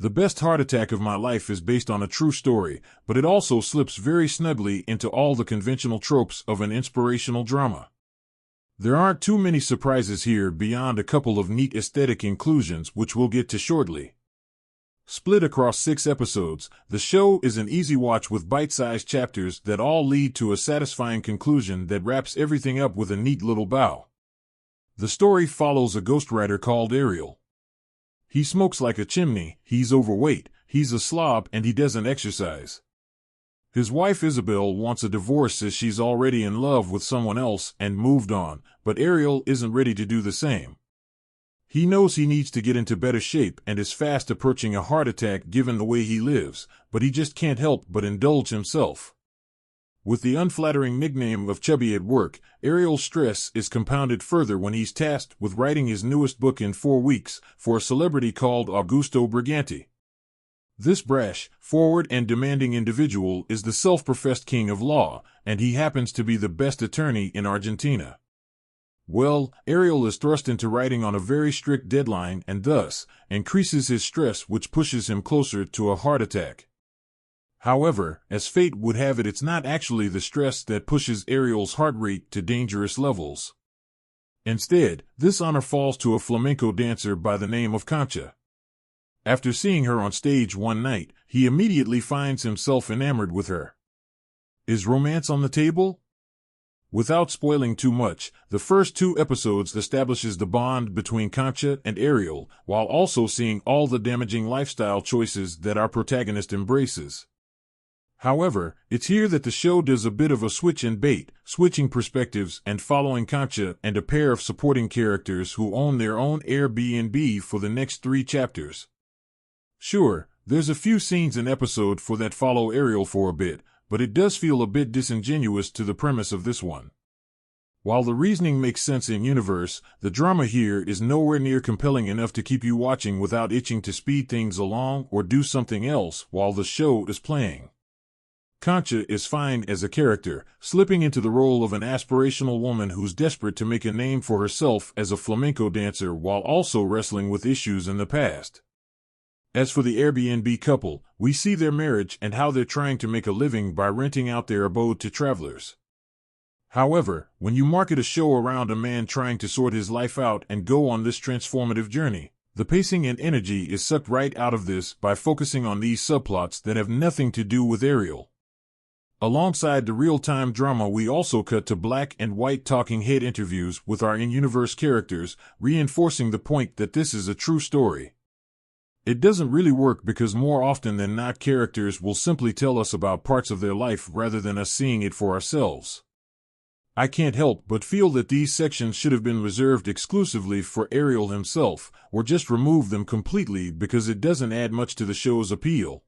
The Best Heart Attack of My Life is based on a true story, but it also slips very snugly into all the conventional tropes of an inspirational drama. There aren't too many surprises here beyond a couple of neat aesthetic inclusions which we'll get to shortly. Split across 6 episodes, the show is an easy watch with bite-sized chapters that all lead to a satisfying conclusion that wraps everything up with a neat little bow. The story follows a ghostwriter called Ariel. He smokes like a chimney, he's overweight, he's a slob, and he doesn't exercise. His wife Isabel wants a divorce as she's already in love with someone else and moved on, but Ariel isn't ready to do the same. He knows he needs to get into better shape and is fast approaching a heart attack given the way he lives, but he just can't help but indulge himself. With the unflattering nickname of Chubby at work, Ariel's stress is compounded further when he's tasked with writing his newest book in 4 weeks for a celebrity called Augusto Briganti. This brash, forward, and demanding individual is the self-professed king of law, and he happens to be the best attorney in Argentina. Well, Ariel is thrust into writing on a very strict deadline and thus increases his stress, which pushes him closer to a heart attack. However, as fate would have it, it's not actually the stress that pushes Ariel's heart rate to dangerous levels. Instead, this honor falls to a flamenco dancer by the name of Concha. After seeing her on stage one night, he immediately finds himself enamored with her. Is romance on the table? Without spoiling too much, the first 2 episodes establishes the bond between Concha and Ariel, while also seeing all the damaging lifestyle choices that our protagonist embraces. However, it's here that the show does a bit of a switch and bait, switching perspectives and following Concha and a pair of supporting characters who own their own Airbnb for the next 3 chapters. Sure, there's a few scenes an episode for that follow Ariel for a bit, but it does feel a bit disingenuous to the premise of this one. While the reasoning makes sense in universe, the drama here is nowhere near compelling enough to keep you watching without itching to speed things along or do something else while the show is playing. Concha is fine as a character, slipping into the role of an aspirational woman who's desperate to make a name for herself as a flamenco dancer while also wrestling with issues in the past. As for the Airbnb couple, we see their marriage and how they're trying to make a living by renting out their abode to travelers. However, when you market a show around a man trying to sort his life out and go on this transformative journey, the pacing and energy is sucked right out of this by focusing on these subplots that have nothing to do with Ariel. Alongside the real-time drama, we also cut to black and white talking head interviews with our in-universe characters, reinforcing the point that this is a true story. It doesn't really work because more often than not characters will simply tell us about parts of their life rather than us seeing it for ourselves. I can't help but feel that these sections should have been reserved exclusively for Ariel himself, or just remove them completely because it doesn't add much to the show's appeal.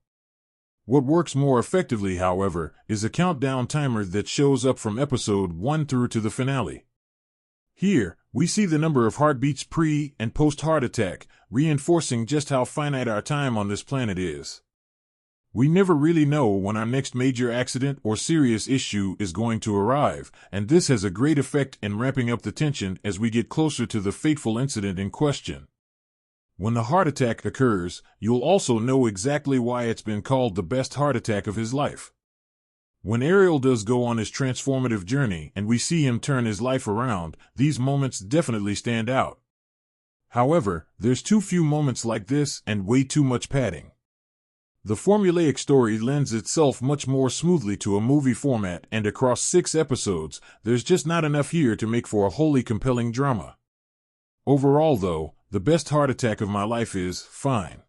What works more effectively, however, is a countdown timer that shows up from episode 1 through to the finale. Here, we see the number of heartbeats pre- and post-heart attack, reinforcing just how finite our time on this planet is. We never really know when our next major accident or serious issue is going to arrive, and this has a great effect in ramping up the tension as we get closer to the fateful incident in question. When the heart attack occurs, you'll also know exactly why it's been called the best heart attack of his life. When Ariel does go on his transformative journey and we see him turn his life around, these moments definitely stand out. However, there's too few moments like this and way too much padding. The formulaic story lends itself much more smoothly to a movie format, and across 6 episodes, there's just not enough here to make for a wholly compelling drama. Overall, though, The Best Heart Attack of My Life is fine.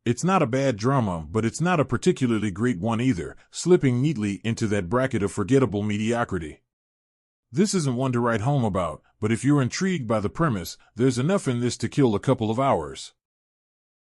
It's not a bad drama, but it's not a particularly great one either, slipping neatly into that bracket of forgettable mediocrity. This isn't one to write home about, but if you're intrigued by the premise, there's enough in this to kill a couple of hours.